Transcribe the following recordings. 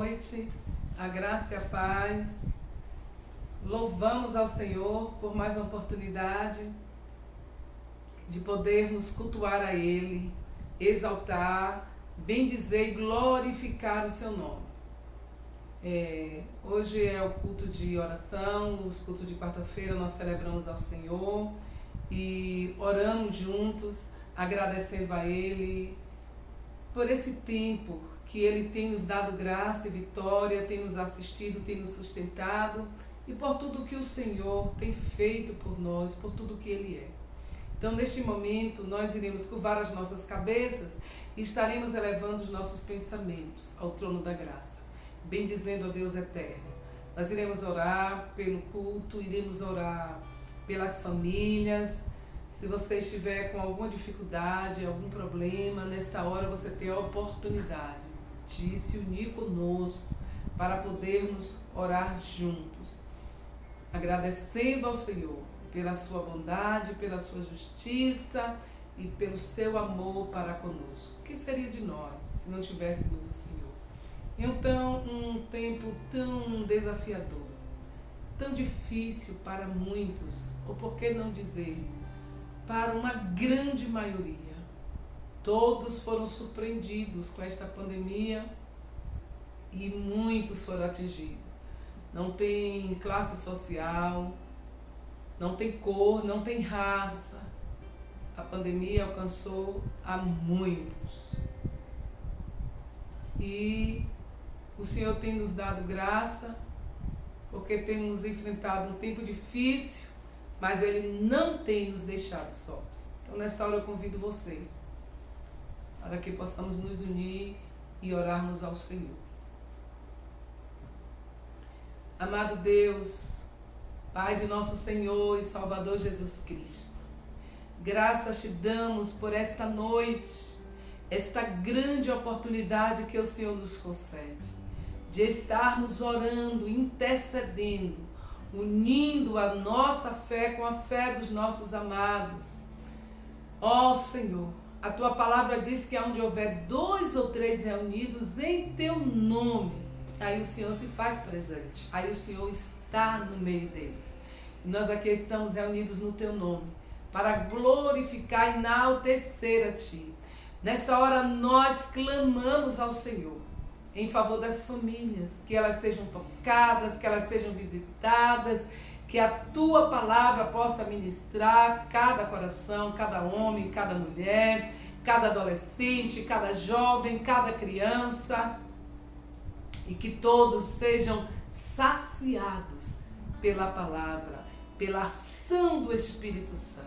Noite, a graça e a paz. Louvamos ao Senhor por mais uma oportunidade de podermos cultuar a Ele, exaltar, bendizer e glorificar o seu nome. Hoje é o culto de oração, os cultos de quarta-feira nós celebramos ao Senhor e oramos juntos, agradecendo a Ele por esse tempo que Ele tem nos dado graça e vitória, tem nos assistido, tem nos sustentado e por tudo que o Senhor tem feito por nós, por tudo que Ele é. Então, neste momento, nós iremos curvar as nossas cabeças e estaremos elevando os nossos pensamentos ao trono da graça, bendizendo a Deus eterno. Nós iremos orar pelo culto, iremos orar pelas famílias. Se você estiver com alguma dificuldade, algum problema, nesta hora você tem a oportunidade de se unir conosco para podermos orar juntos, agradecendo ao Senhor pela sua bondade, pela sua justiça e pelo seu amor para conosco. O que seria de nós se não tivéssemos o Senhor? Então, um tempo tão desafiador, tão difícil para muitos, ou por que não dizer, para uma grande maioria. Todos foram surpreendidos com esta pandemia e muitos foram atingidos. Não tem classe social, não tem cor, não tem raça. A pandemia alcançou a muitos. E o Senhor tem nos dado graça, porque temos enfrentado um tempo difícil, mas Ele não tem nos deixado sós. Então, nesta hora eu convido você, para que possamos nos unir e orarmos ao Senhor. Amado Deus, Pai de nosso Senhor e Salvador Jesus Cristo, graças te damos por esta noite, esta grande oportunidade que o Senhor nos concede, de estarmos orando, intercedendo, unindo a nossa fé com a fé dos nossos amados. Ó Senhor, a tua palavra diz que onde houver 2 ou 3 reunidos em teu nome, aí o Senhor se faz presente, aí o Senhor está no meio deles. E nós aqui estamos reunidos no teu nome, para glorificar e enaltecer a ti. Nesta hora nós clamamos ao Senhor, em favor das famílias, que elas sejam tocadas, que elas sejam visitadas, que a tua palavra possa ministrar cada coração, cada homem, cada mulher, cada adolescente, cada jovem, cada criança, e que todos sejam saciados pela palavra, pela ação do Espírito Santo.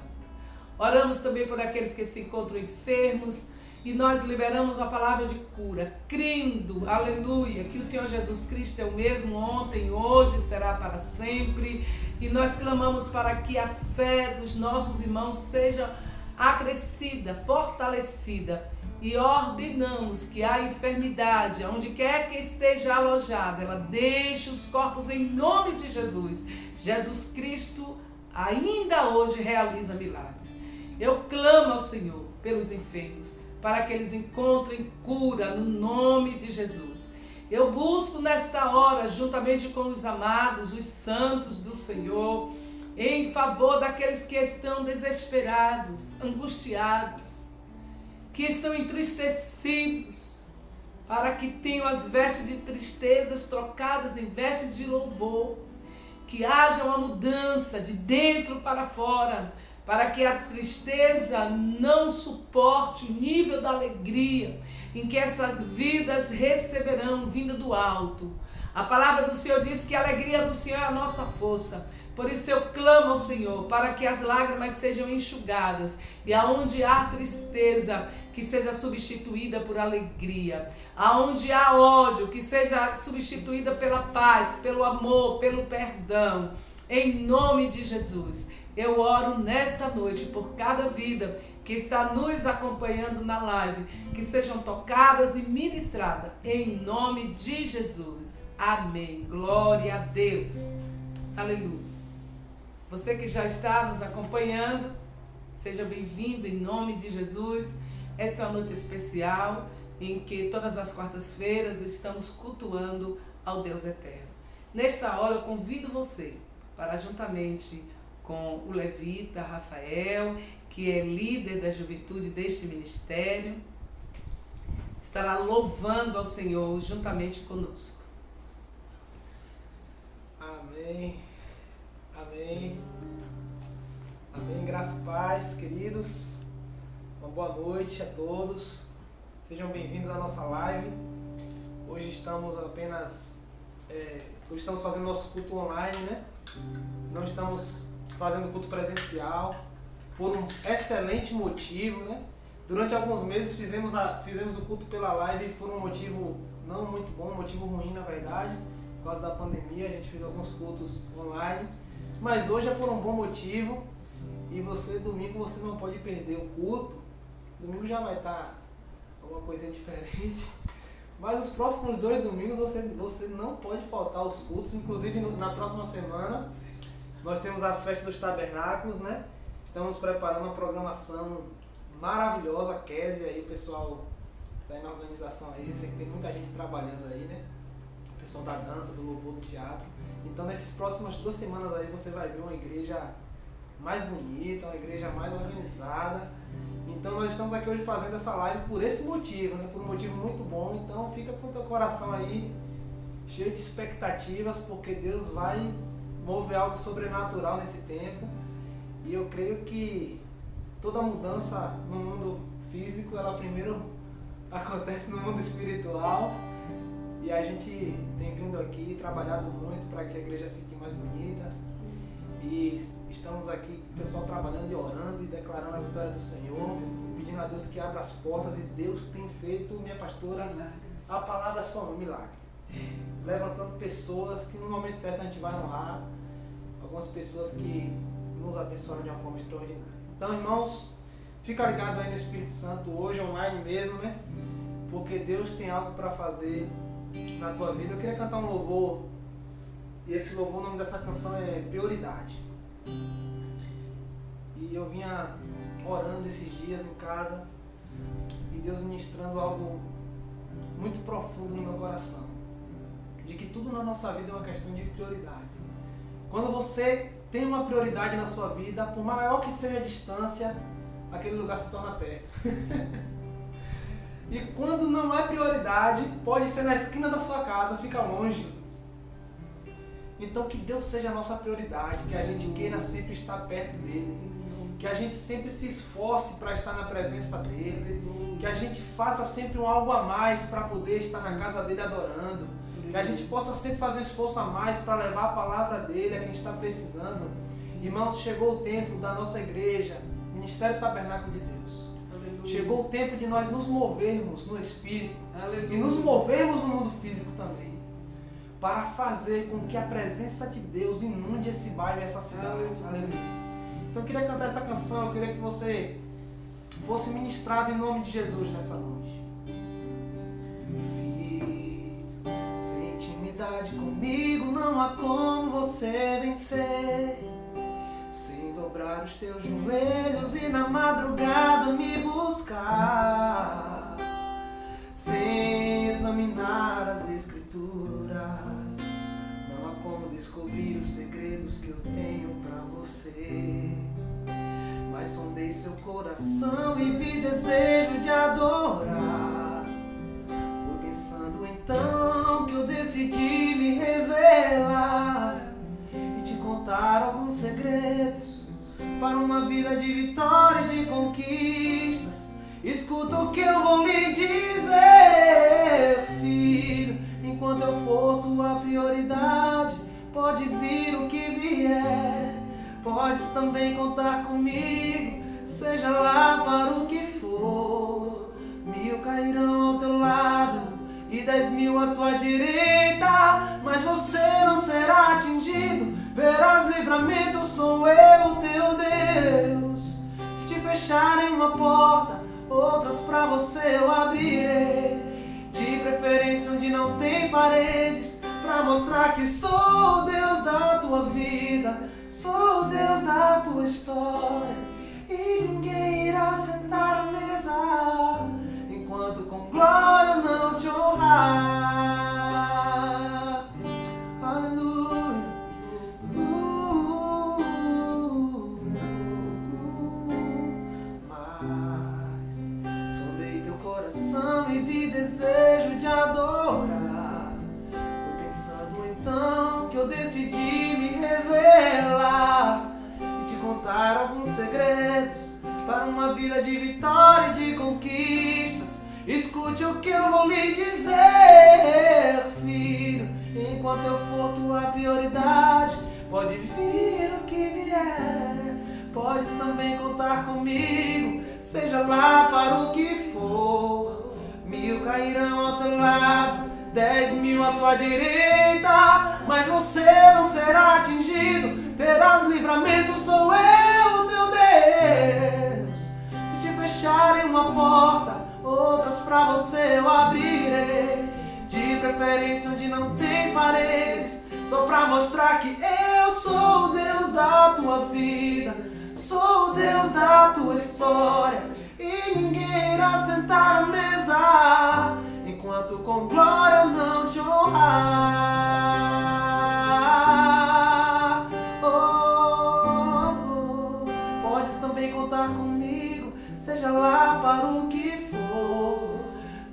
Oramos também por aqueles que se encontram enfermos, e nós liberamos a palavra de cura, crendo, aleluia, que o Senhor Jesus Cristo é o mesmo ontem, hoje, será para sempre. E nós clamamos para que a fé dos nossos irmãos seja acrescida, fortalecida. E ordenamos que a enfermidade, onde quer que esteja alojada, ela deixe os corpos em nome de Jesus. Jesus Cristo ainda hoje realiza milagres. Eu clamo ao Senhor pelos enfermos, para que eles encontrem cura no nome de Jesus. Eu busco nesta hora, juntamente com os amados, os santos do Senhor, em favor daqueles que estão desesperados, angustiados, que estão entristecidos, para que tenham as vestes de tristezas trocadas em vestes de louvor, que haja uma mudança de dentro para fora, para que a tristeza não suporte o nível da alegria em que essas vidas receberão vinda do alto. A palavra do Senhor diz que a alegria do Senhor é a nossa força. Por isso eu clamo ao Senhor para que as lágrimas sejam enxugadas e aonde há tristeza, que seja substituída por alegria. Aonde há ódio, que seja substituída pela paz, pelo amor, pelo perdão. Em nome de Jesus. Eu oro nesta noite por cada vida que está nos acompanhando na live, que sejam tocadas e ministradas, em nome de Jesus. Amém. Glória a Deus. Aleluia. Você que já está nos acompanhando, seja bem-vindo em nome de Jesus. Esta é uma noite especial em que todas as quartas-feiras estamos cultuando ao Deus Eterno. Nesta hora eu convido você para, juntamente com o levita Rafael, que é líder da juventude deste ministério, estará louvando ao Senhor juntamente conosco. Amém. Amém. Amém. Graça e paz, queridos. Uma boa noite a todos. Sejam bem-vindos à nossa live. Hoje estamos fazendo nosso culto online, né? Não estamos fazendo culto presencial por um excelente motivo, né? Durante alguns meses fizemos o culto pela live por um motivo não muito bom, um motivo ruim na verdade, por causa da pandemia. A gente fez alguns cultos online, mas hoje é por um bom motivo. E domingo você não pode perder o culto. Domingo já vai estar alguma coisa diferente. Mas os próximos 2 domingos você não pode faltar aos cultos. Inclusive na próxima semana nós temos a Festa dos Tabernáculos, né? Estamos preparando uma programação maravilhosa. Kézia aí, o pessoal está aí na organização aí. Sei que tem muita gente trabalhando aí, né? O pessoal da dança, do louvor, do teatro. Então nessas próximas 2 semanas aí você vai ver uma igreja mais bonita, uma igreja mais organizada. Então nós estamos aqui hoje fazendo essa live por esse motivo, né? Por um motivo muito bom. Então fica com o teu coração aí cheio de expectativas, porque Deus vai mover algo sobrenatural nesse tempo. E eu creio que toda mudança no mundo físico, ela primeiro acontece no mundo espiritual. E a gente tem vindo aqui, trabalhado muito para que a igreja fique mais bonita. E estamos aqui, o pessoal trabalhando e orando e declarando a vitória do Senhor, pedindo a Deus que abra as portas, e Deus tem feito, minha pastora, a palavra é só um milagre. Levantando pessoas que no momento certo a gente vai honrar, algumas pessoas que nos abençoaram de uma forma extraordinária. Então, irmãos, fica ligado aí no Espírito Santo hoje, online mesmo, né? Porque Deus tem algo para fazer na tua vida. Eu queria cantar um louvor. E esse louvor, o nome dessa canção é Prioridade. E eu vinha orando esses dias em casa e Deus ministrando algo muito profundo no meu coração, de que tudo na nossa vida é uma questão de prioridade. Quando você tem uma prioridade na sua vida, por maior que seja a distância, aquele lugar se torna perto. E quando não é prioridade, pode ser na esquina da sua casa, fica longe. Então que Deus seja a nossa prioridade, que a gente queira sempre estar perto dEle, que a gente sempre se esforce para estar na presença dEle, que a gente faça sempre um algo a mais para poder estar na casa dEle adorando, que a gente possa sempre fazer um esforço a mais para levar a palavra dEle a quem está precisando. Irmãos, chegou o tempo da nossa igreja, Ministério Tabernáculo de Deus. Chegou o tempo de nós nos movermos no Espírito e nos movermos no mundo físico também, para fazer com que a presença de Deus inunde esse bairro e essa cidade. Aleluia. Então eu queria cantar essa canção, eu queria que você fosse ministrado em nome de Jesus nessa noite. Filho, sem intimidade comigo não há como você vencer, sem dobrar os teus joelhos e na madrugada me buscar, sem examinar as escrituras, não há como descobrir os segredos que eu tenho pra você. Mas sondei seu coração e vi desejo de adorar. Foi pensando então que eu decidi me revelar e te contar alguns segredos para uma vida de vitória e de conquistas. Escuta o que eu vou lhe dizer, filho. Enquanto eu for tua prioridade, pode vir o que vier. Podes também contar comigo, seja lá para o que for. 1000 cairão ao teu lado e 10.000 à tua direita, mas você não será atingido. Verás livramento, sou eu, teu Deus. Se te fecharem uma porta, outras pra você eu abrirei, de preferência onde não tem paredes, pra mostrar que sou o Deus da tua vida, sou o Deus da tua história, e ninguém irá sentar à mesa enquanto com glória glória eu não te honrar. Aleluia. Mas sondei teu coração e vi desejo de adorar. Foi pensando então que eu decidi me revelar e te contar alguns segredos para uma vida de vitória e de conquistas. Escute o que eu vou lhe dizer, filho. Enquanto eu for tua prioridade, pode vir o que vier. Podes também contar comigo, seja lá para o que for. 1000 cairão ao teu lado, 10.000 à tua direita, mas você não será atingido. Terás livramento, sou eu, teu Deus. Se te fecharem uma porta, outras pra você eu abrirei. De preferência onde não tem paredes, só pra mostrar que eu sou o Deus da tua vida. Sou o Deus da tua história e ninguém irá sentar à mesa enquanto com glória eu não te honrar. Podes também contar comigo, seja lá para o que for.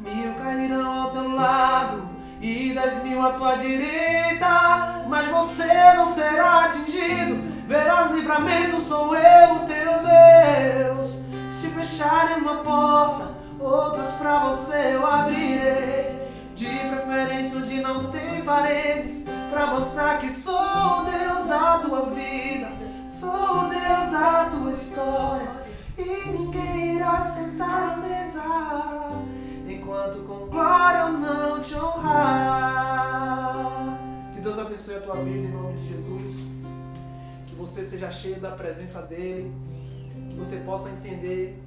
1000 cairão ao teu lado e 10.000 à tua direita, mas você não será atingido. Verás livramento, sou eu, o teu Deus. Se te fecharem uma porta, outras pra você eu abrirei. De preferência onde não tem paredes, pra mostrar que sou o Deus da tua vida. Sou o Deus da tua história e ninguém irá sentar à mesa enquanto com glória eu não te honrar. Que Deus abençoe a tua vida em nome de Jesus. Que você seja cheio da presença dele. Que você possa entender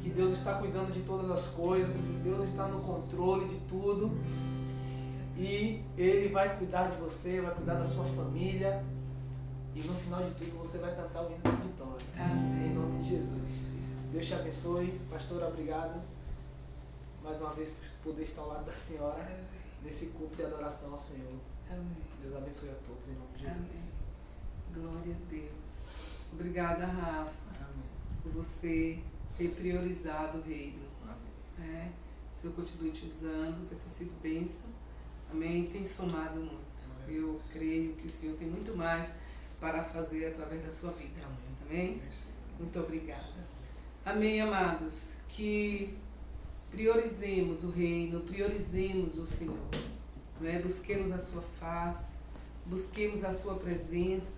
que Deus está cuidando de todas as coisas. Que Deus está no controle de tudo. E Ele vai cuidar de você, vai cuidar da sua família. E no final de tudo você vai cantar o hino da vitória. Amém. Em nome de Jesus. Deus te abençoe. Pastora, obrigado mais uma vez por poder estar ao lado da senhora. Amém. Nesse culto de adoração ao Senhor. Amém. Deus abençoe a todos em nome de Jesus. Amém. Glória a Deus. Obrigada, Rafa. Amém. Por você ter priorizado o reino. Amém. O Senhor continue te usando, você tem sido bênção. Amém. Tem somado muito. Amém. Eu creio que o Senhor tem muito mais para fazer através da sua vida. Amém. Amém? Muito obrigada. Amém, amados. Que priorizemos o reino, priorizemos o Senhor. Né? Busquemos a sua face, busquemos a sua presença,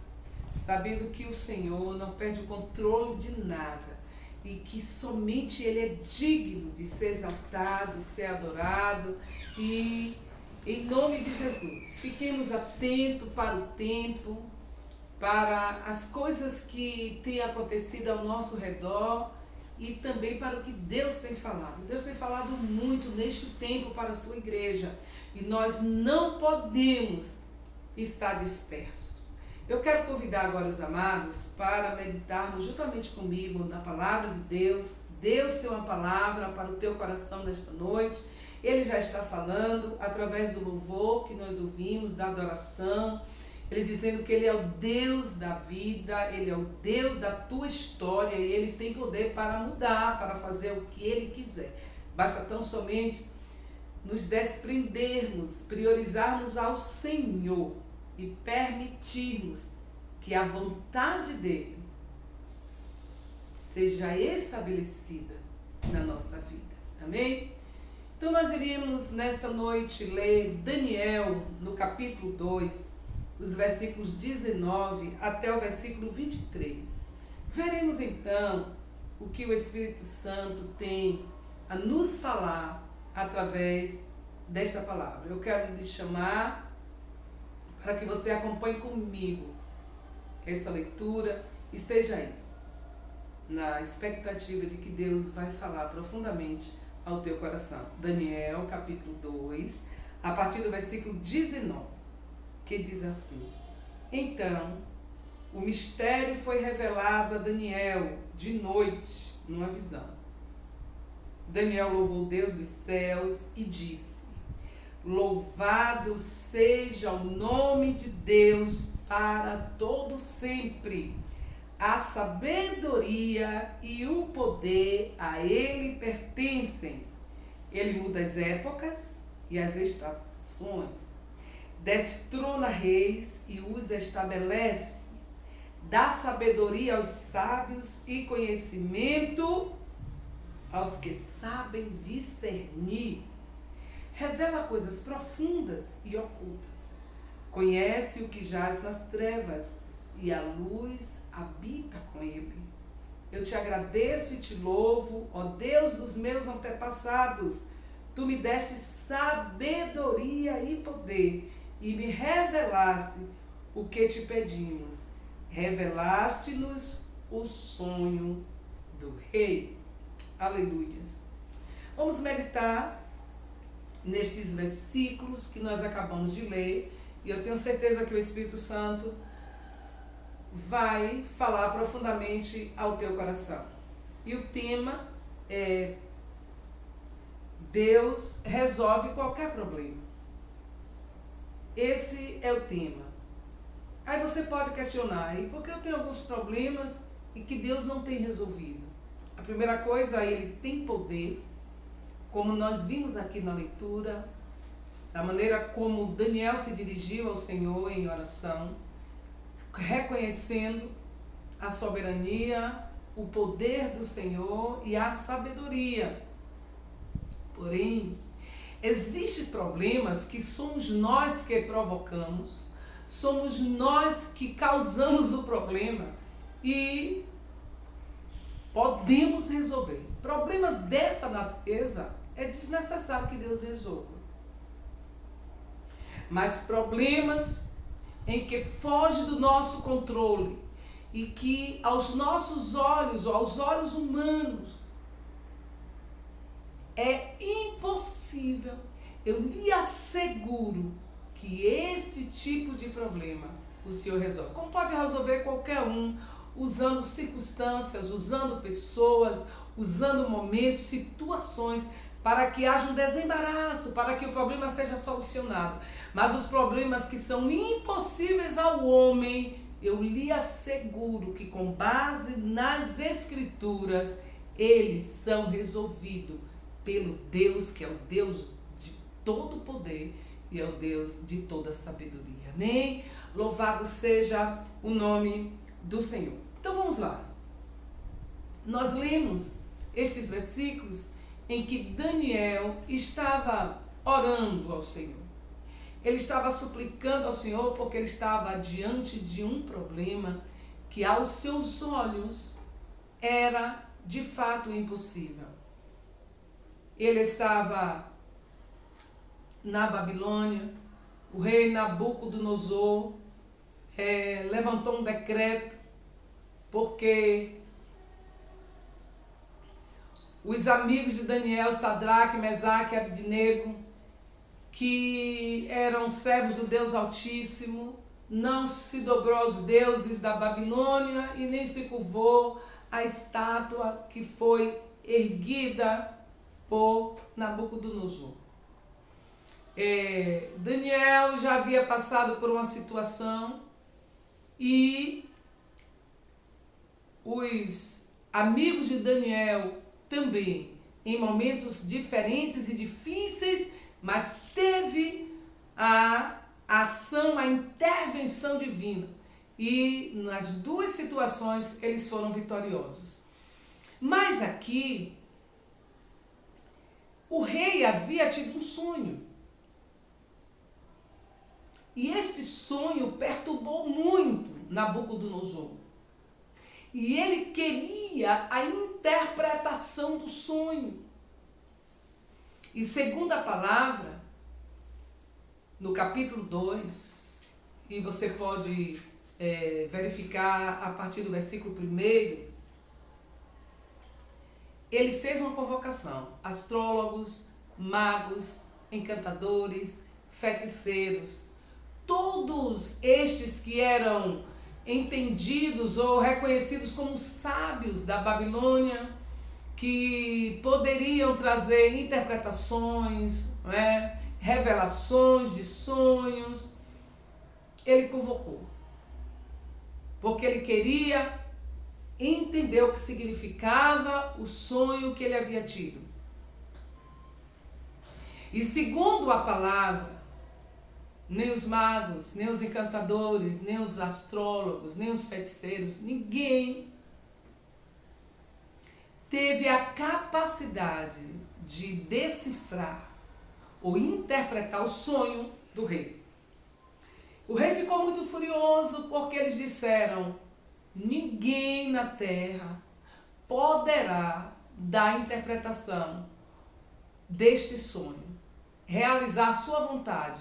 sabendo que o Senhor não perde o controle de nada e que somente Ele é digno de ser exaltado, ser adorado. E em nome de Jesus, fiquemos atentos para o tempo, para as coisas que têm acontecido ao nosso redor e também para o que Deus tem falado. Deus tem falado muito neste tempo para a sua igreja e nós não podemos estar dispersos. Eu quero convidar agora os amados para meditarmos juntamente comigo na palavra de Deus. Deus tem uma palavra para o teu coração nesta noite. Ele já está falando através do louvor que nós ouvimos, da adoração. Ele dizendo que Ele é o Deus da vida, Ele é o Deus da tua história e Ele tem poder para mudar, para fazer o que Ele quiser. Basta tão somente nos desprendermos, priorizarmos ao Senhor e permitirmos que a vontade dEle seja estabelecida na nossa vida. Amém? Então nós iríamos nesta noite ler Daniel no capítulo 2, os versículos 19 até o versículo 23. Veremos então o que o Espírito Santo tem a nos falar através desta palavra. Eu quero lhe chamar para que você acompanhe comigo esta leitura, esteja aí na expectativa de que Deus vai falar profundamente ao teu coração. Daniel, capítulo 2, a partir do versículo 19, que diz assim: Então, o mistério foi revelado a Daniel de noite, numa visão. Daniel louvou Deus dos céus e disse: louvado seja o nome de Deus para todo sempre. A sabedoria e o poder a ele pertencem. Ele muda as épocas e as estações, destrona reis e os estabelece, dá sabedoria aos sábios e conhecimento aos que sabem discernir, revela coisas profundas e ocultas, conhece o que jaz nas trevas e a luz habita com ele. Eu te agradeço e te louvo, ó Deus dos meus antepassados. Tu me deste sabedoria e poder e me revelaste o que te pedimos. Revelaste-nos o sonho do rei. Aleluias. Vamos meditar nestes versículos que nós acabamos de ler e eu tenho certeza que o Espírito Santo vai falar profundamente ao teu coração. E o tema é: Deus resolve qualquer problema. Esse é o tema. Aí você pode questionar: e por que eu tenho alguns problemas e que Deus não tem resolvido? A primeira coisa, ele tem poder, como nós vimos aqui na leitura, da maneira como Daniel se dirigiu ao Senhor em oração, reconhecendo a soberania, o poder do Senhor e a sabedoria. Porém, existem problemas que somos nós que provocamos, somos nós que causamos o problema e podemos resolver. Problemas dessa natureza é desnecessário que Deus resolva. Mas problemas em que foge do nosso controle e que aos nossos olhos, ou aos olhos humanos, é impossível, eu lhe asseguro que este tipo de problema o Senhor resolve. Como pode resolver qualquer um, usando circunstâncias, usando pessoas, usando momentos, situações, para que haja um desembaraço, para que o problema seja solucionado. Mas os problemas que são impossíveis ao homem, eu lhe asseguro que com base nas Escrituras, eles são resolvidos pelo Deus que é o Deus de todo poder e é o Deus de toda sabedoria. Amém? Louvado seja o nome do Senhor. Então vamos lá. Nós lemos estes versículos em que Daniel estava orando ao Senhor. Ele estava suplicando ao Senhor porque ele estava diante de um problema que aos seus olhos era de fato impossível. Ele estava na Babilônia, o rei Nabucodonosor levantou um decreto porque os amigos de Daniel, Sadraque, Mesaque e Abednego, que eram servos do Deus Altíssimo, não se dobrou aos deuses da Babilônia e nem se curvou à estátua que foi erguida por Nabucodonosor. Daniel já havia passado por uma situação e os amigos de Daniel também, em momentos diferentes e difíceis, mas teve a ação, a intervenção divina. E nas duas situações eles foram vitoriosos. Mas aqui, o rei havia tido um sonho. E este sonho perturbou muito Nabucodonosor. E ele queria a interpretação do sonho. E segundo a palavra, no capítulo 2, e você pode verificar a partir do versículo 1, ele fez uma convocação. Astrólogos, magos, encantadores, feiticeiros, todos estes que eram entendidos ou reconhecidos como sábios da Babilônia, que poderiam trazer interpretações, né, revelações de sonhos, ele convocou. Porque ele queria entender o que significava o sonho que ele havia tido. E segundo a palavra, nem os magos, nem os encantadores, nem os astrólogos, nem os feiticeiros, ninguém teve a capacidade de decifrar ou interpretar o sonho do rei. O rei ficou muito furioso porque eles disseram: ninguém na terra poderá dar a interpretação deste sonho, realizar a sua vontade.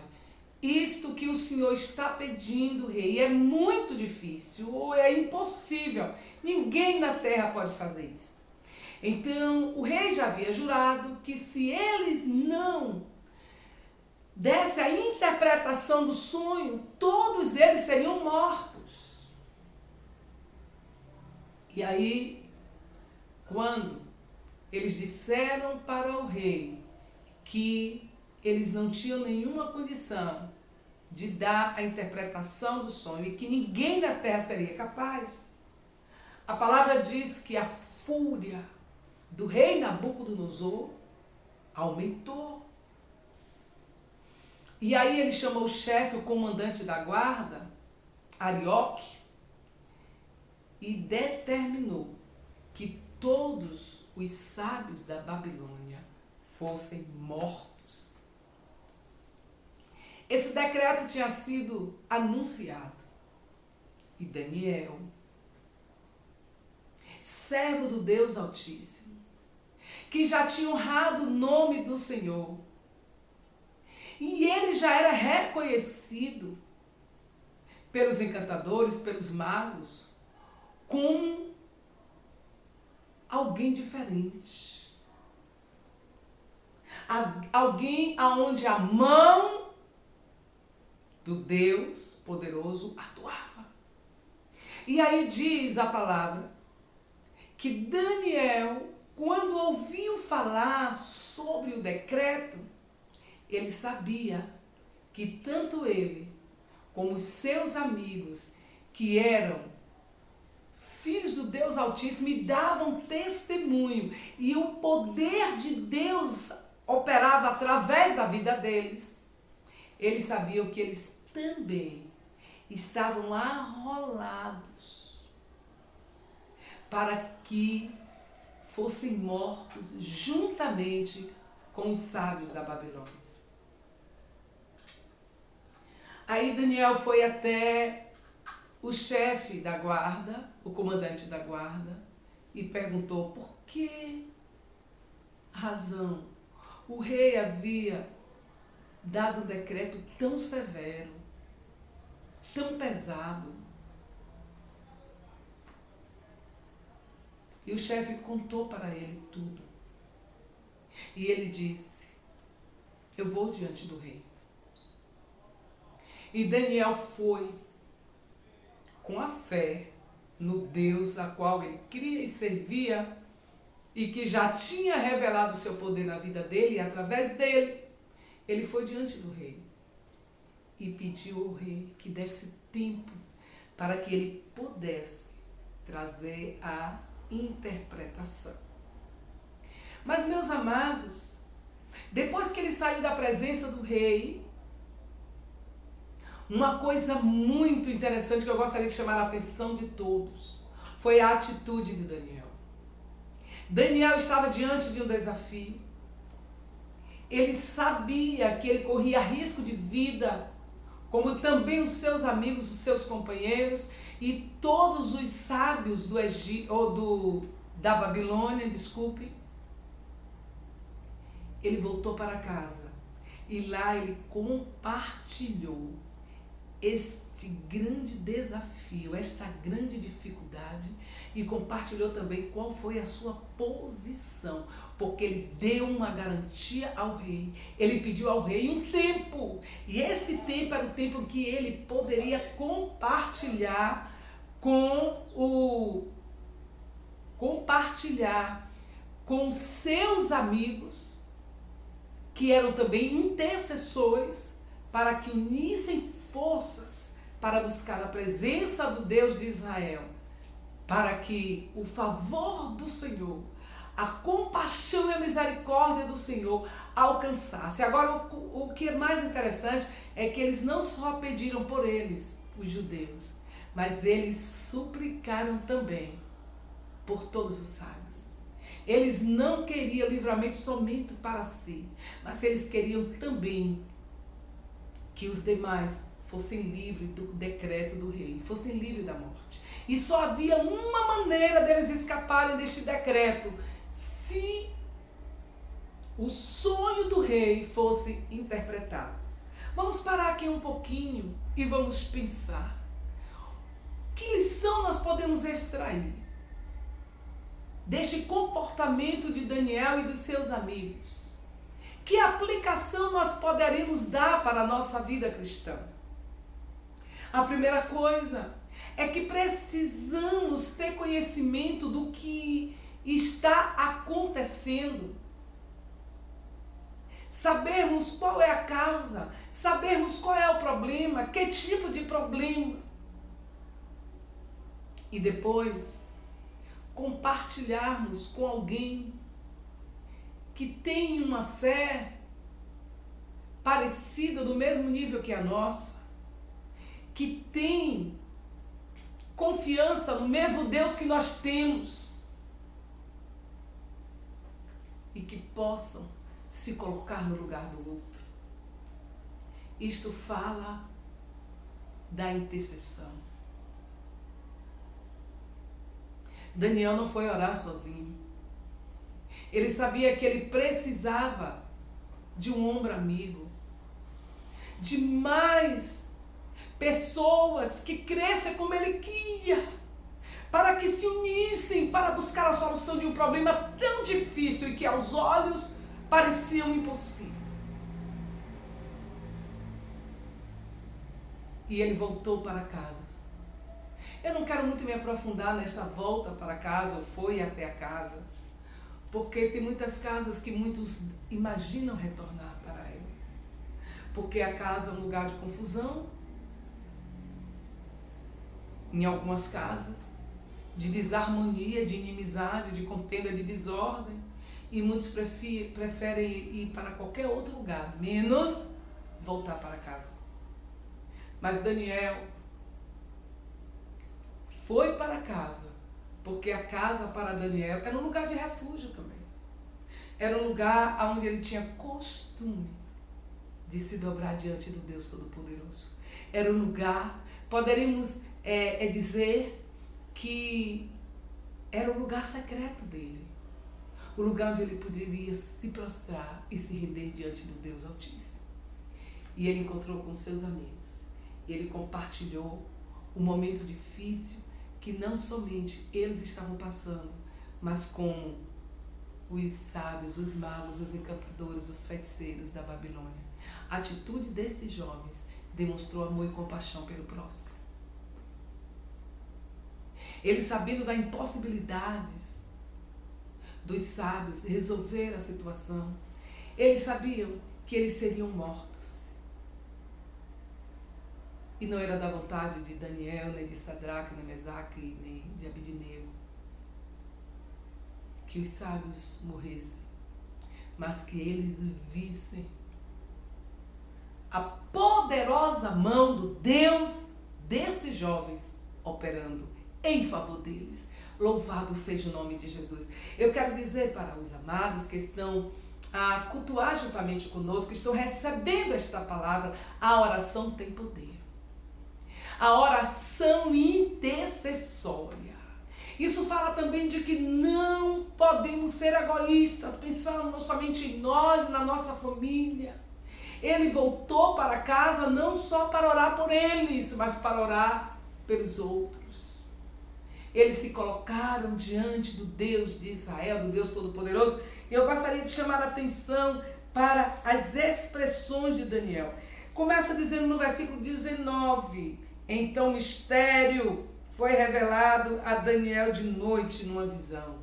Isto que o Senhor está pedindo, rei, é muito difícil ou é impossível. Ninguém na terra pode fazer isso. Então, o rei já havia jurado que se eles não dessem a interpretação do sonho, todos eles seriam mortos. E aí, quando eles disseram para o rei que eles não tinham nenhuma condição de dar a interpretação do sonho e que ninguém na terra seria capaz, a palavra diz que a fúria do rei Nabucodonosor aumentou. E aí ele chamou o chefe, o comandante da guarda, Arioque, e determinou que todos os sábios da Babilônia fossem mortos. Esse decreto tinha sido anunciado. E Daniel, servo do Deus Altíssimo, que já tinha honrado o nome do Senhor, e ele já era reconhecido pelos encantadores, pelos magos, como alguém diferente. Alguém aonde a mão do Deus poderoso atuava. E aí diz a palavra que Daniel, quando ouviu falar sobre o decreto, ele sabia que tanto ele como os seus amigos, que eram filhos do Deus Altíssimo e davam testemunho, e o poder de Deus operava através da vida deles, eles sabiam que eles também estavam arrolados para que fossem mortos juntamente com os sábios da Babilônia. Aí Daniel foi até o chefe da guarda, o comandante da guarda, e perguntou por que razão o rei havia dado um decreto tão severo, tão pesado. E o chefe contou para ele tudo. E ele disse: eu vou diante do rei. E Daniel foi com a fé no Deus a qual ele cria e servia, e que já tinha revelado o seu poder na vida dele, e através dele, ele foi diante do rei e pediu ao rei que desse tempo para que ele pudesse trazer a interpretação. Mas, meus amados, depois que ele saiu da presença do rei, uma coisa muito interessante que eu gostaria de chamar a atenção de todos foi a atitude de Daniel. Daniel estava diante de um desafio. Ele sabia que ele corria risco de vida, como também os seus amigos, os seus companheiros e todos os sábios do Egito, ou da Babilônia, desculpe. Ele voltou para casa e lá ele compartilhou este grande desafio, esta grande dificuldade, e compartilhou também qual foi a sua posição, porque ele deu uma garantia ao rei. Ele pediu ao rei um tempo, e esse tempo era o tempo que ele poderia compartilhar com seus amigos, que eram também intercessores, para que unissem forças para buscar a presença do Deus de Israel, para que o favor do Senhor, a compaixão e a misericórdia do Senhor alcançasse. Agora, o que é mais interessante é que eles não só pediram por eles, os judeus, mas eles suplicaram também por todos os sábios. Eles não queriam livramento somente para si, mas eles queriam também que os demais fossem livres do decreto do rei, fossem livres da morte. E só havia uma maneira deles escaparem deste decreto, se o sonho do rei fosse interpretado. Vamos parar aqui um pouquinho e vamos pensar. Que lição nós podemos extrair deste comportamento de Daniel e dos seus amigos? Que aplicação nós poderemos dar para a nossa vida cristã? A primeira coisa é que precisamos ter conhecimento do que está acontecendo. Sabermos qual é a causa, sabermos qual é o problema, que tipo de problema. E depois, compartilharmos com alguém que tem uma fé parecida, do mesmo nível que a nossa, que tem confiança no mesmo Deus que nós temos, e que possam se colocar no lugar do outro. Isto fala da intercessão. Daniel não foi orar sozinho. Ele sabia que ele precisava de um ombro amigo, de mais pessoas que crescem como ele queria, para que se unissem para buscar a solução de um problema tão difícil e que aos olhos parecia impossível. E ele voltou para casa. Eu não quero muito me aprofundar nesta volta para casa, ou foi até a casa, porque tem muitas casas que muitos imaginam retornar para ele. Porque a casa é um lugar de confusão, em algumas casas, de desarmonia, de inimizade, de contenda, de desordem, e muitos preferem ir para qualquer outro lugar, menos voltar para casa. Mas Daniel foi para casa, porque a casa para Daniel era um lugar de refúgio também. Era um lugar onde ele tinha costume de se dobrar diante do Deus Todo-Poderoso. Era um lugar, poderíamos dizer que era o lugar secreto dele. O lugar onde ele poderia se prostrar e se render diante do Deus Altíssimo. E ele encontrou com seus amigos. E ele compartilhou um momento difícil que não somente eles estavam passando, mas como os sábios, os magos, os encantadores, os feiticeiros da Babilônia. A atitude destes jovens demonstrou amor e compaixão pelo próximo. Eles, sabendo da impossibilidade dos sábios resolver a situação, eles sabiam que eles seriam mortos. E não era da vontade de Daniel, nem de Sadraque, nem Mesaque, nem de Abidnego que os sábios morressem, mas que eles vissem a poderosa mão do Deus destes jovens operando em favor deles. Louvado seja o nome de Jesus. Eu quero dizer para os amados que estão a cultuar juntamente conosco, que estão recebendo esta palavra, a oração tem poder. A oração intercessória. Isso fala também de que não podemos ser egoístas, pensando não somente em nós, na nossa família. Ele voltou para casa não só para orar por eles, mas para orar pelos outros. Eles se colocaram diante do Deus de Israel, do Deus Todo-Poderoso. E eu gostaria de chamar a atenção para as expressões de Daniel. Começa dizendo no versículo 19: então o mistério foi revelado a Daniel de noite numa visão.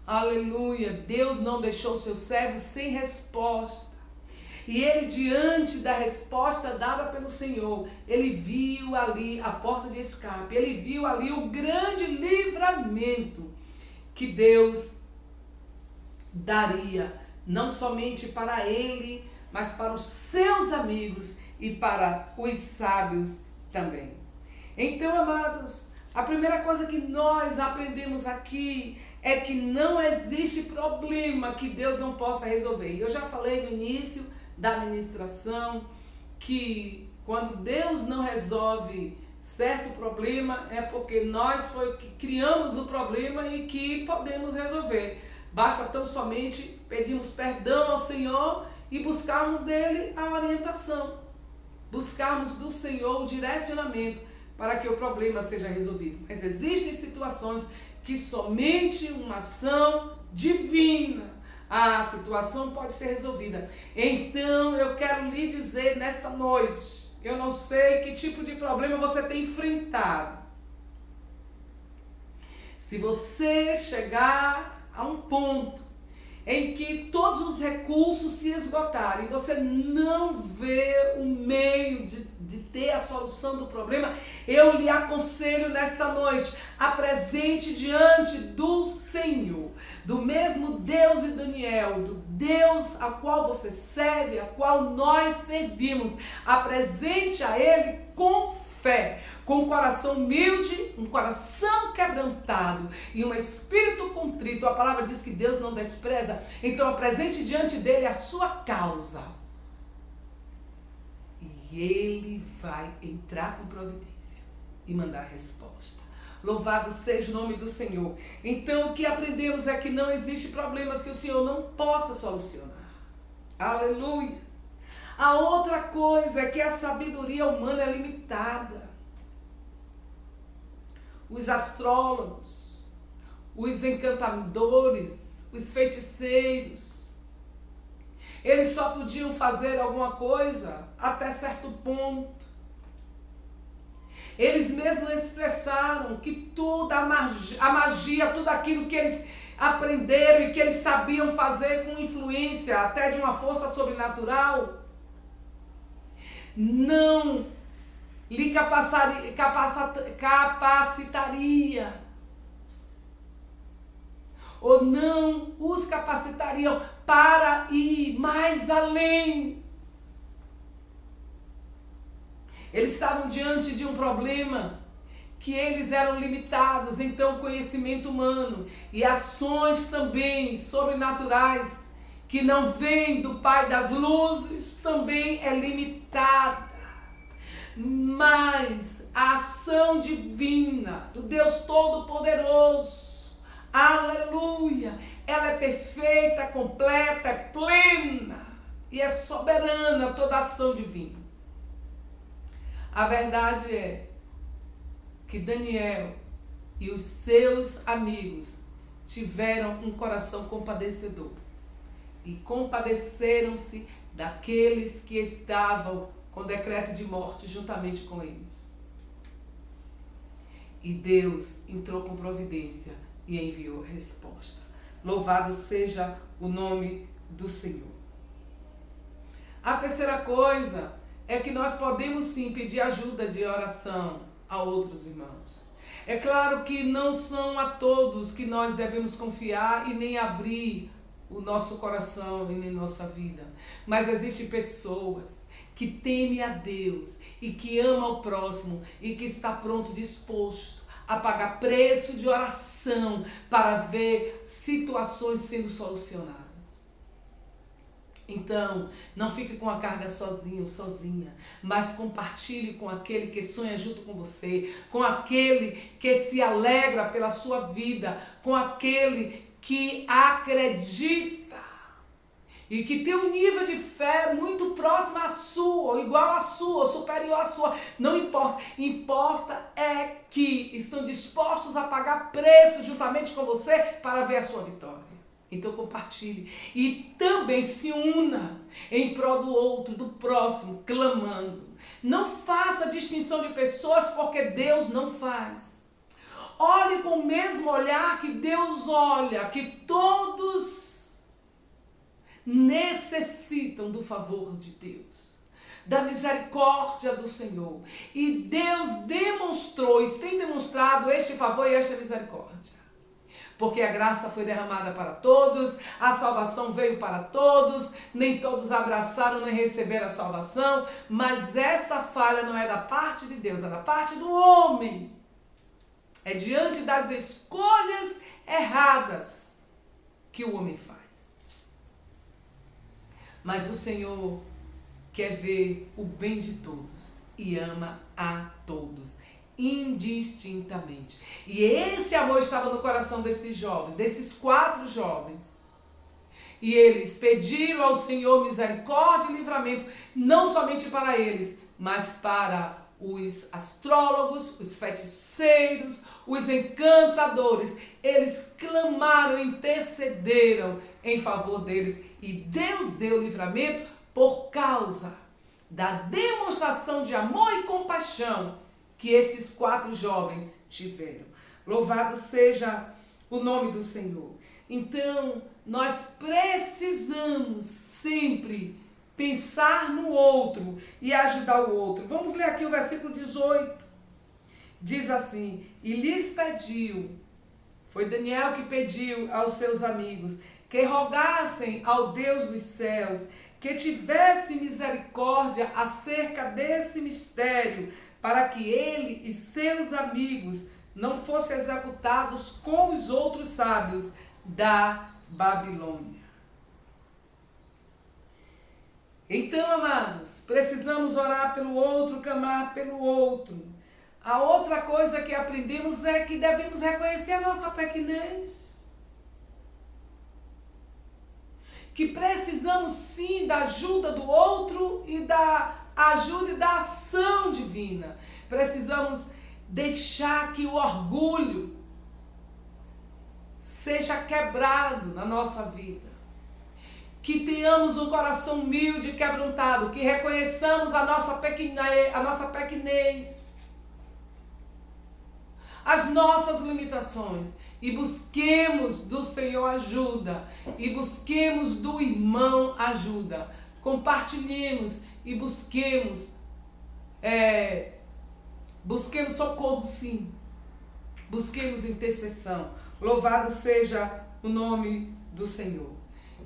Aleluia. Deus não deixou seu servo sem resposta. E ele, diante da resposta dada pelo Senhor, ele viu ali a porta de escape. Ele viu ali o grande livramento que Deus daria, não somente para ele, mas para os seus amigos e para os sábios também. Então, amados, a primeira coisa que nós aprendemos aqui é que não existe problema que Deus não possa resolver. Eu já falei no início da ministração que quando Deus não resolve certo problema é porque nós foi que criamos o problema e que podemos resolver. Basta tão somente pedirmos perdão ao Senhor e buscarmos dele a orientação. Buscarmos do Senhor o direcionamento para que o problema seja resolvido. Mas existem situações que somente uma ação divina a situação pode ser resolvida. Então eu quero lhe dizer nesta noite, eu não sei que tipo de problema você tem enfrentado. Se você chegar a um ponto em que todos os recursos se esgotarem e você não vê o meio de ter a solução do problema, eu lhe aconselho nesta noite, apresente diante do Senhor, do mesmo Deus de Daniel, do Deus a qual você serve, a qual nós servimos, apresente a Ele com fé, com um coração humilde, um coração quebrantado e um espírito contrito. A palavra diz que Deus não despreza, então apresente diante dele a sua causa. E ele vai entrar com providência e mandar resposta. Louvado seja o nome do Senhor. Então o que aprendemos é que não existe problemas que o Senhor não possa solucionar. Aleluia. A outra coisa é que a sabedoria humana é limitada. Os astrólogos, os encantadores, os feiticeiros, eles só podiam fazer alguma coisa até certo ponto. Eles mesmos expressaram que toda a magia, tudo aquilo que eles aprenderam e que eles sabiam fazer com influência até de uma força sobrenatural, não lhe capacitaria ou não os capacitariam para ir mais além. Eles estavam diante de um problema que eles eram limitados, então o conhecimento humano e ações também sobrenaturais que não vem do Pai das luzes também é limitada. Mas a ação divina do Deus Todo-Poderoso, aleluia, ela é perfeita, completa, é plena e é soberana toda a ação divina. A verdade é que Daniel e os seus amigos tiveram um coração compadecedor e compadeceram-se daqueles que estavam com decreto de morte juntamente com eles. E Deus entrou com providência e enviou a resposta. Louvado seja o nome do Senhor. A terceira coisa é que nós podemos sim pedir ajuda de oração a outros irmãos. É claro que não são a todos que nós devemos confiar e nem abrir o nosso coração e nem nossa vida. Mas existem pessoas que temem a Deus e que ama o próximo e que está pronto, disposto a pagar preço de oração para ver situações sendo solucionadas. Então, não fique com a carga sozinho ou sozinha, mas compartilhe com aquele que sonha junto com você, com aquele que se alegra pela sua vida, com aquele que acredita e que tem um nível de fé muito próximo à sua, ou igual à sua, ou superior à sua. Não importa. Importa é que estão dispostos a pagar preço juntamente com você para ver a sua vitória. Então compartilhe e também se una em prol do outro, do próximo, clamando. Não faça distinção de pessoas porque Deus não faz. Olhe com o mesmo olhar que Deus olha, que todos necessitam do favor de Deus, da misericórdia do Senhor. E Deus demonstrou e tem demonstrado este favor e esta misericórdia. Porque a graça foi derramada para todos, a salvação veio para todos, nem todos abraçaram nem receberam a salvação, mas esta falha não é da parte de Deus, é da parte do homem. É diante das escolhas erradas que o homem faz. Mas o Senhor quer ver o bem de todos e ama a todos indistintamente. E esse amor estava no coração desses jovens, desses 4 jovens. E eles pediram ao Senhor misericórdia e livramento, não somente para eles, mas para os astrólogos, os feiticeiros, os encantadores. Eles clamaram, intercederam em favor deles. E Deus deu livramento por causa da demonstração de amor e compaixão que estes 4 jovens tiveram. Louvado seja o nome do Senhor. Então, nós precisamos sempre pensar no outro e ajudar o outro. Vamos ler aqui o versículo 18. Diz assim: e lhes pediu, foi Daniel que pediu aos seus amigos, que rogassem ao Deus dos céus, que tivesse misericórdia acerca desse mistério, para que ele e seus amigos não fossem executados com os outros sábios da Babilônia. Então, amados, precisamos orar pelo outro, clamar pelo outro. A outra coisa que aprendemos é que devemos reconhecer a nossa pequenez. Que precisamos sim da ajuda do outro e da ajuda e da ação divina. Precisamos deixar que o orgulho seja quebrado na nossa vida. Que tenhamos um coração humilde e quebrantado, que reconheçamos a nossa pequenez, as nossas limitações, e busquemos do Senhor ajuda, e busquemos do irmão ajuda. Compartilhemos e busquemos socorro, sim. Busquemos intercessão. Louvado seja o nome do Senhor.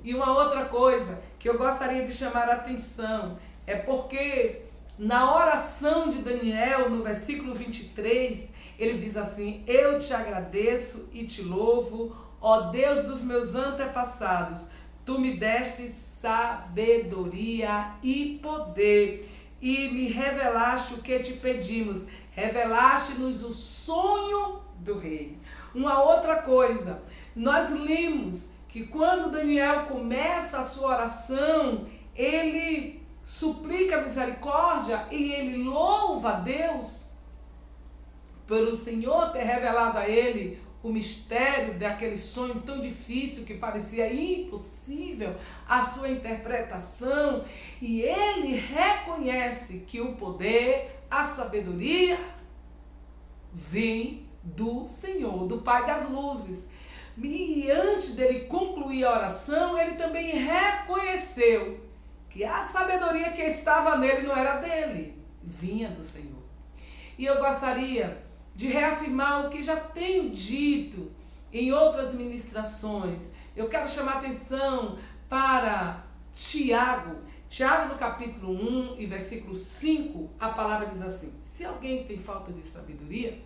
E uma outra coisa que eu gostaria de chamar a atenção é porque na oração de Daniel, no versículo 23, ele diz assim: eu te agradeço e te louvo, ó Deus dos meus antepassados, tu me deste sabedoria e poder, e me revelaste o que te pedimos, revelaste-nos o sonho do rei. Uma outra coisa, nós lemos que quando Daniel começa a sua oração, ele suplica misericórdia e ele louva a Deus pelo Senhor ter revelado a ele o mistério daquele sonho tão difícil que parecia impossível a sua interpretação, e ele reconhece que o poder, a sabedoria vem do Senhor, do Pai das luzes. E antes dele concluir a oração, ele também reconheceu que a sabedoria que estava nele não era dele, vinha do Senhor. E eu gostaria de reafirmar o que já tenho dito em outras ministrações. Eu quero chamar a atenção para Tiago. Tiago, no capítulo 1 e versículo 5, a palavra diz assim: se alguém tem falta de sabedoria,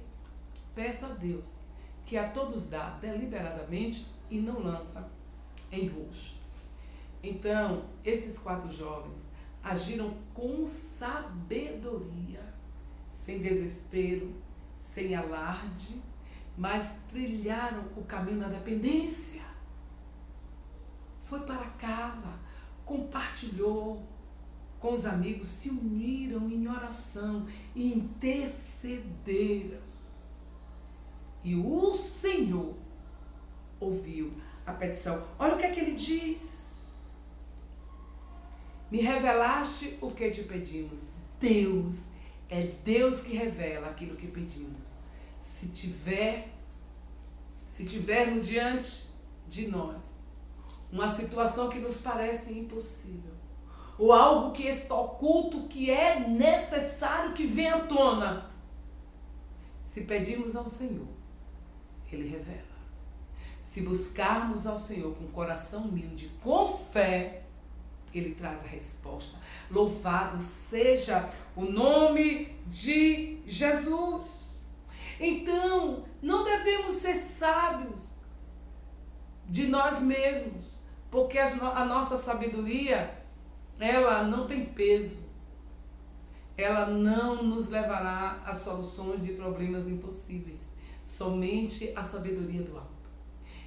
peça a Deus, que a todos dá deliberadamente e não lança em rosto. Então, esses 4 jovens agiram com sabedoria, sem desespero, sem alarde, mas trilharam o caminho da dependência. Foi para casa, compartilhou com os amigos, se uniram em oração e intercederam. E o Senhor ouviu a petição. Olha o que é que ele diz: me revelaste o que te pedimos. Deus é Deus que revela aquilo que pedimos. se tivermos diante de nós uma situação que nos parece impossível, ou algo que está oculto, que é necessário que venha à tona, se pedirmos ao Senhor, Ele revela. Se buscarmos ao Senhor com coração humilde, com fé, Ele traz a resposta. Louvado seja o nome de Jesus. Então, não devemos ser sábios de nós mesmos, porque a nossa sabedoria, ela não tem peso. Ela não nos levará a soluções de problemas impossíveis. Somente a sabedoria do alto.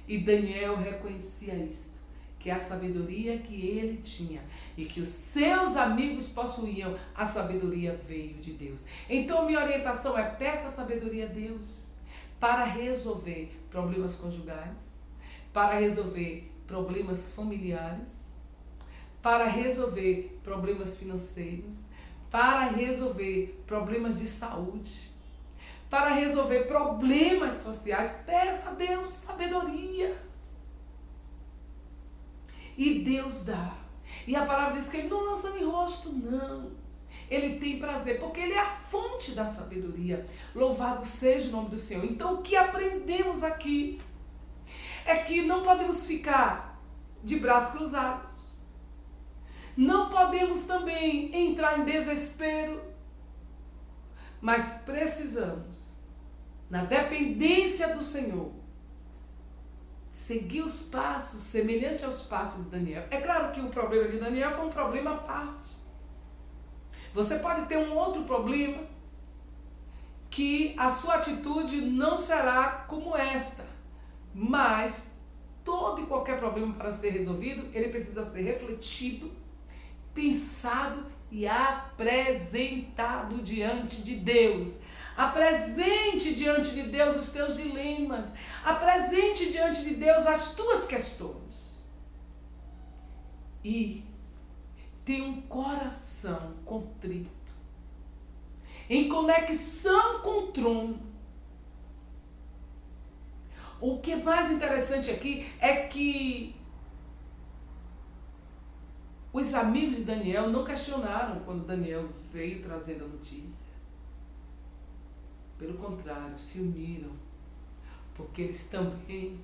E Daniel reconhecia isto, que a sabedoria que ele tinha e que os seus amigos possuíam, a sabedoria veio de Deus. Então minha orientação é: peça sabedoria a Deus para resolver problemas conjugais, para resolver problemas familiares, para resolver problemas financeiros, para resolver problemas de saúde, para resolver problemas sociais. Peça a Deus sabedoria. E Deus dá. E a palavra diz que Ele não lança em rosto, não. Ele tem prazer, porque Ele é a fonte da sabedoria. Louvado seja o nome do Senhor. Então, o que aprendemos aqui é que não podemos ficar de braços cruzados. Não podemos também entrar em desespero. Mas precisamos, na dependência do Senhor, seguir os passos semelhantes aos passos de Daniel. É claro que o problema de Daniel foi um problema à parte. Você pode ter um outro problema que a sua atitude não será como esta. Mas todo e qualquer problema, para ser resolvido, ele precisa ser refletido, pensado e apresentado diante de Deus. Apresente diante de Deus os teus dilemas. Apresente diante de Deus as tuas questões. E tenha um coração contrito, em conexão com o trono. O que é mais interessante aqui é que os amigos de Daniel não questionaram quando Daniel veio trazendo a notícia. Pelo contrário, se uniram, porque eles também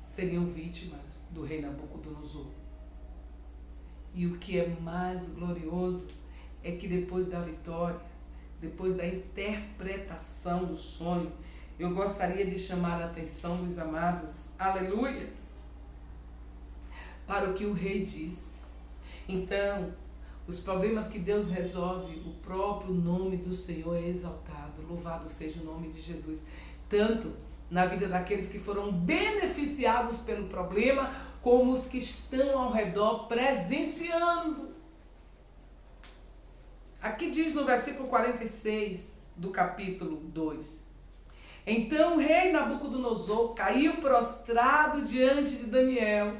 seriam vítimas do rei Nabucodonosor. E o que é mais glorioso é que depois da vitória, depois da interpretação do sonho, eu gostaria de chamar a atenção dos amados, aleluia, para o que o rei disse. Então, os problemas que Deus resolve, o próprio nome do Senhor é exaltado. Louvado seja o nome de Jesus. Tanto na vida daqueles que foram beneficiados pelo problema, como os que estão ao redor presenciando. Aqui diz no versículo 46 do capítulo 2. Então o rei Nabucodonosor caiu prostrado diante de Daniel,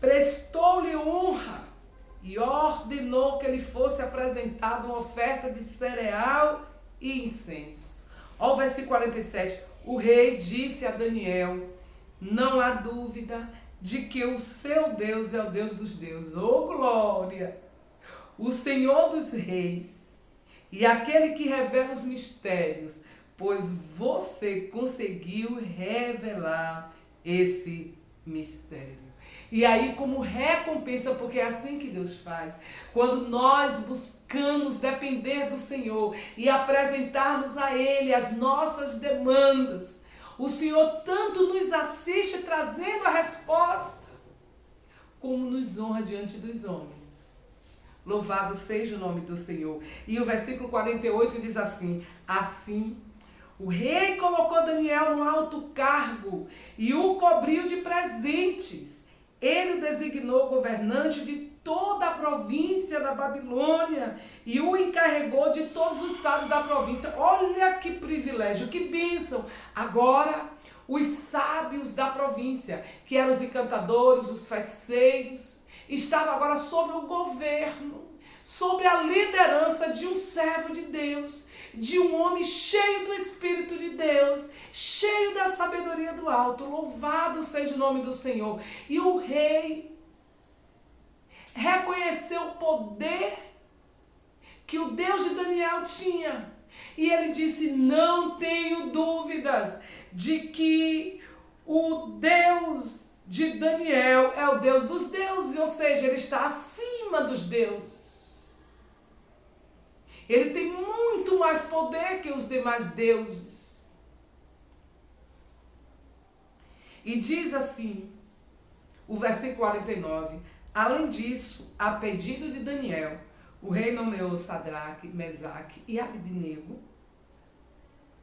prestou-lhe honra e ordenou que lhe fosse apresentada uma oferta de cereal e incenso. Olha o versículo 47. O rei disse a Daniel: não há dúvida de que o seu Deus é o Deus dos deuses. Oh, glória! O Senhor dos reis e aquele que revela os mistérios, pois você conseguiu revelar esse mistério. E aí, como recompensa, porque é assim que Deus faz, quando nós buscamos depender do Senhor e apresentarmos a Ele as nossas demandas, o Senhor tanto nos assiste trazendo a resposta, como nos honra diante dos homens. Louvado seja o nome do Senhor. E o versículo 48 diz assim: assim, o rei colocou Daniel no alto cargo e o cobriu de presentes. Ele o designou governante de toda a província da Babilônia e o encarregou de todos os sábios da província. Olha que privilégio, que bênção! Agora, os sábios da província, que eram os encantadores, os feiticeiros, estavam agora sobre o governo, sobre a liderança de um servo de Deus. de um homem cheio do Espírito de Deus, cheio da sabedoria do alto. Louvado seja o nome do Senhor. E o rei reconheceu o poder que o Deus de Daniel tinha. E ele disse: não tenho dúvidas de que o Deus de Daniel é o Deus dos deuses, ou seja, ele está acima dos deuses. Ele tem muito mais poder que os demais deuses. E diz assim, o versículo 49, além disso, a pedido de Daniel, o rei nomeou Sadraque, Mesaque e Abednego,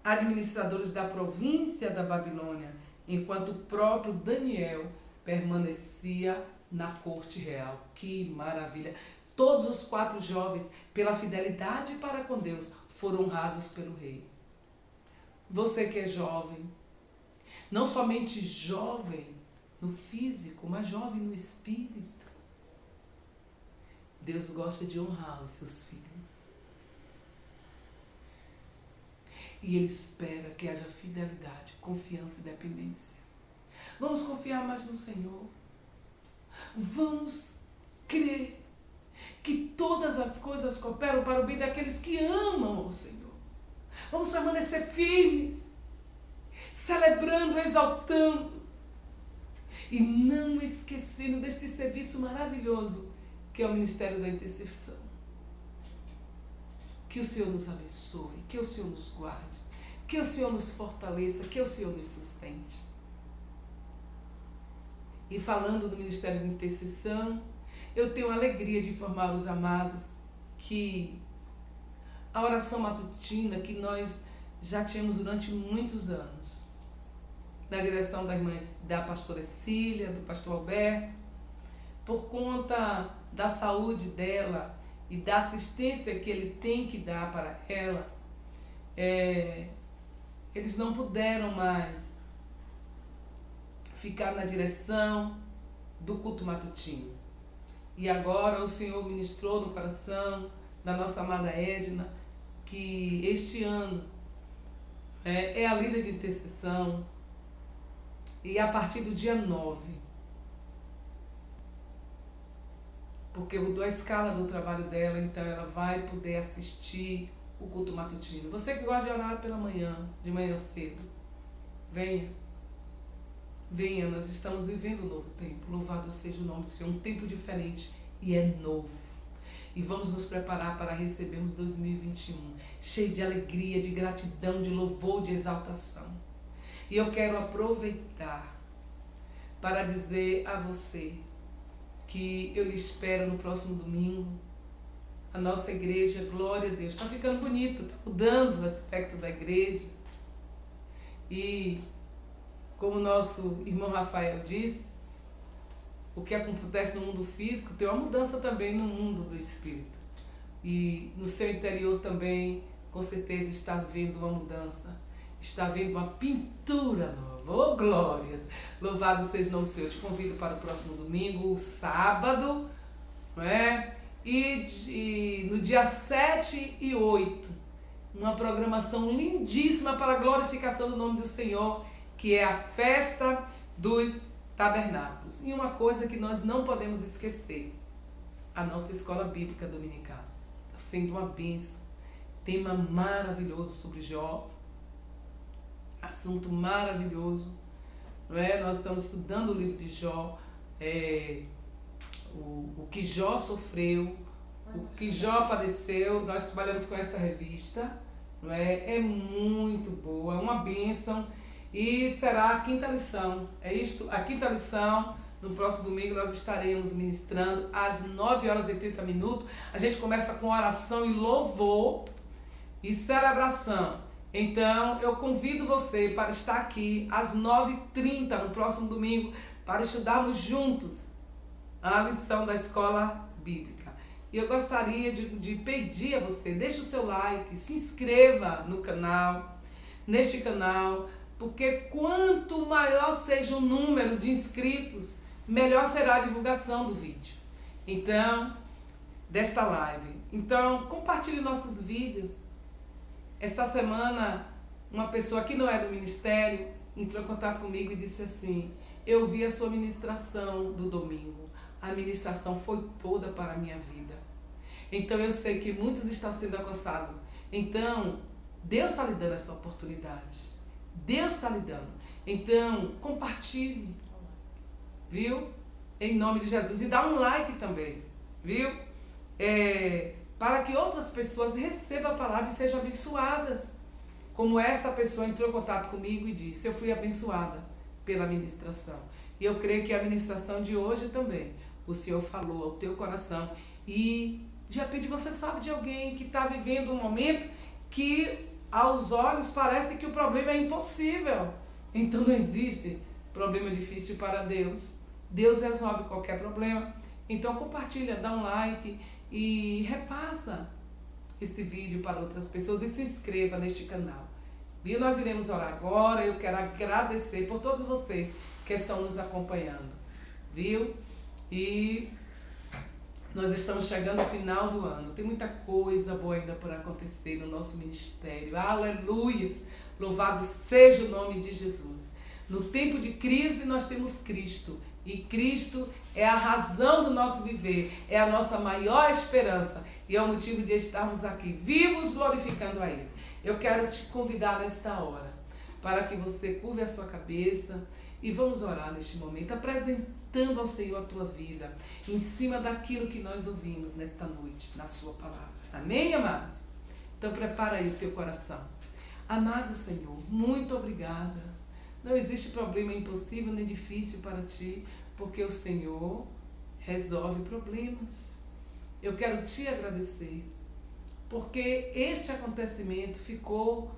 administradores da província da Babilônia, enquanto o próprio Daniel permanecia na corte real. Que maravilha! Todos os 4 jovens, pela fidelidade para com Deus, foram honrados pelo rei. Você que é jovem, não somente jovem no físico, mas jovem no espírito, Deus gosta de honrar os seus filhos. E Ele espera que haja fidelidade, confiança e dependência. Vamos confiar mais no Senhor. Vamos crer que todas as coisas cooperam para o bem daqueles que amam o Senhor. Vamos permanecer firmes, celebrando, exaltando e não esquecendo deste serviço maravilhoso que é o Ministério da Intercessão. Que o Senhor nos abençoe, que o Senhor nos guarde, que o Senhor nos fortaleça, que o Senhor nos sustente. E falando do Ministério da Intercessão, eu tenho a alegria de informar os amados que a oração matutina que nós já tínhamos durante muitos anos, na direção da irmã, da pastora Cília, do pastor Alberto, por conta da saúde dela e da assistência que ele tem que dar para ela, eles não puderam mais ficar na direção do culto matutino. E agora o Senhor ministrou no coração da nossa amada Edna que este ano é a líder de intercessão, e a partir do dia 9, porque mudou a escala do trabalho dela, então ela vai poder assistir o culto matutino. Você que gosta de orar pela manhã, de manhã cedo, venha. Venha, nós estamos vivendo um novo tempo. Louvado seja o nome do Senhor, um tempo diferente e é novo. E vamos nos preparar para recebermos 2021, cheio de alegria, de gratidão, de louvor, de exaltação. E eu quero aproveitar para dizer a você que eu lhe espero no próximo domingo. A nossa igreja, glória a Deus, está ficando bonito, está mudando o aspecto da igreja. E como o nosso irmão Rafael disse, o que acontece no mundo físico tem uma mudança também no mundo do espírito. E no seu interior também, com certeza, está vendo uma mudança. Está vendo uma pintura nova. Oh, glórias! Louvado seja o nome do Senhor. Eu te convido para o próximo domingo, sábado, não é? E no dia 7 e 8, uma programação lindíssima para a glorificação do nome do Senhor, que é a festa dos tabernáculos. E uma coisa que nós não podemos esquecer, a nossa escola bíblica dominical está sendo uma bênção, tema maravilhoso sobre Jó, assunto maravilhoso, não é? Nós estamos estudando o livro de Jó, o que Jó sofreu, o que Jó padeceu. Nós trabalhamos com essa revista, não é? É muito boa, é uma bênção. E será a 5ª lição, é isto? A 5ª lição, no próximo domingo nós estaremos ministrando às 9h30. A gente começa com oração e louvor e celebração. Então eu convido você para estar aqui às 9h30 no próximo domingo para estudarmos juntos a lição da escola bíblica. E eu gostaria de pedir a você, deixe o seu like, se inscreva no canal, neste canal, porque quanto maior seja o número de inscritos, melhor será a divulgação do vídeo. Então, desta live. Então, compartilhe nossos vídeos. Esta semana, uma pessoa que não é do ministério entrou em contato comigo e disse assim: eu vi a sua ministração do domingo. A ministração foi toda para a minha vida. Então eu sei que muitos estão sendo alcançados. Então, Deus está lhe dando essa oportunidade. Deus está lhe dando. Então, compartilhe. Viu? Em nome de Jesus. E dá um like também. Viu? Para que outras pessoas recebam a palavra e sejam abençoadas. Como esta pessoa entrou em contato comigo e disse: eu fui abençoada pela ministração. E eu creio que a ministração de hoje também, o Senhor falou ao teu coração. E de repente você sabe de alguém que está vivendo um momento que aos olhos parece que o problema é impossível. Então não existe problema difícil para Deus. Deus resolve qualquer problema. Então compartilha, dá um like e repassa este vídeo para outras pessoas e se inscreva neste canal. E nós iremos orar agora. Eu quero agradecer por todos vocês que estão nos acompanhando, viu? E nós estamos chegando ao final do ano. Tem muita coisa boa ainda por acontecer no nosso ministério. Aleluias! Louvado seja o nome de Jesus. No tempo de crise nós temos Cristo. E Cristo é a razão do nosso viver. É a nossa maior esperança. E é o motivo de estarmos aqui, vivos, glorificando a Ele. Eu quero te convidar nesta hora, para que você curve a sua cabeça e vamos orar neste momento, apresentando ao Senhor a tua vida, em cima daquilo que nós ouvimos nesta noite, na sua palavra. Amém, amados? Então prepara aí o teu coração. Amado Senhor, muito obrigada. Não existe problema impossível nem difícil para ti, porque o Senhor resolve problemas. Eu quero te agradecer, porque este acontecimento ficou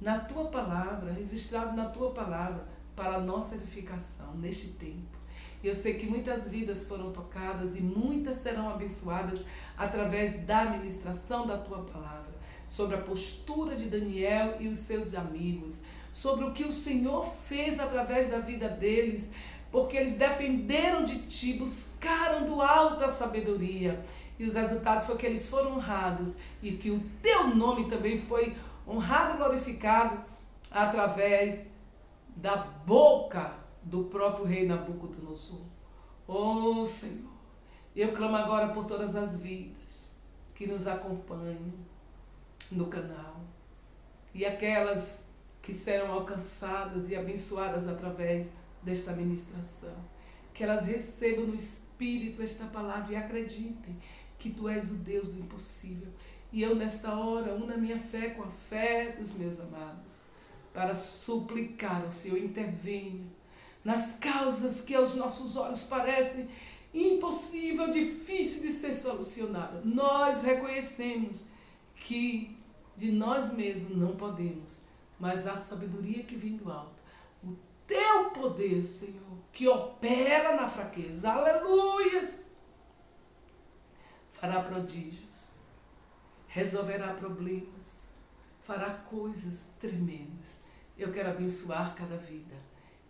na tua palavra, registrado na tua palavra, para a nossa edificação neste tempo. Eu sei que muitas vidas foram tocadas e muitas serão abençoadas através da ministração da tua palavra, sobre a postura de Daniel e os seus amigos, sobre o que o Senhor fez através da vida deles, porque eles dependeram de ti, buscaram do alto a sabedoria. E os resultados foi que eles foram honrados e que o teu nome também foi honrado e glorificado através da boca do próprio rei Nabucodonosor. Oh Senhor, eu clamo agora por todas as vidas que nos acompanham no canal e aquelas que serão alcançadas e abençoadas através desta ministração. Que elas recebam no Espírito esta palavra e acreditem que Tu és o Deus do impossível. E eu nesta hora uno a minha fé com a fé dos meus amados, para suplicar ao Senhor, intervenha nas causas que aos nossos olhos parecem impossível, difícil de ser solucionada. Nós reconhecemos que de nós mesmos não podemos, mas a sabedoria que vem do alto, o Teu poder, Senhor, que opera na fraqueza, aleluias, fará prodígios, resolverá problemas, fará coisas tremendas. Eu quero abençoar cada vida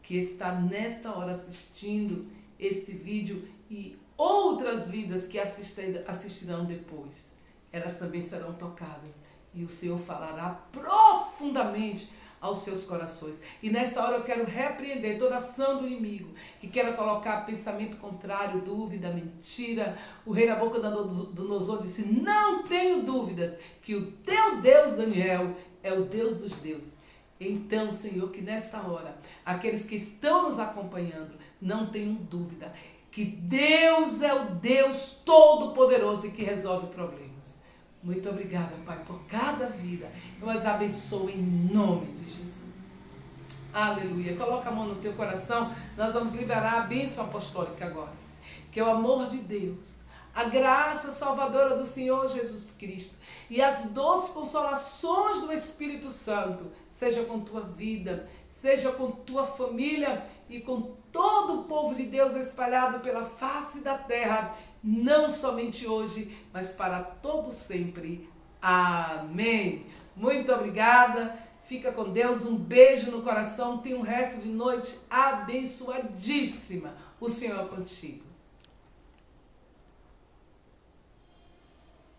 que está nesta hora assistindo este vídeo e outras vidas que assistirão depois. Elas também serão tocadas e o Senhor falará profundamente aos seus corações. E nesta hora eu quero repreender toda ação do inimigo que queira colocar pensamento contrário, dúvida, mentira. O rei Nabucodonosor disse: não tenho dúvidas que o teu Deus, Daniel, é o Deus dos deuses. Então, Senhor, que nesta hora, aqueles que estão nos acompanhando, não tenham dúvida que Deus é o Deus Todo-Poderoso e que resolve problemas. Muito obrigada, Pai, por cada vida. Eu as abençoo em nome de Jesus. Aleluia. Coloca a mão no teu coração. Nós vamos liberar a bênção apostólica agora. Que é o amor de Deus, a graça salvadora do Senhor Jesus Cristo e as doces consolações do Espírito Santo seja com tua vida, seja com tua família e com todo o povo de Deus espalhado pela face da terra, não somente hoje, mas para todo sempre. Amém. Muito obrigada. Fica com Deus. Um beijo no coração. Tenha um resto de noite abençoadíssima. O Senhor é contigo.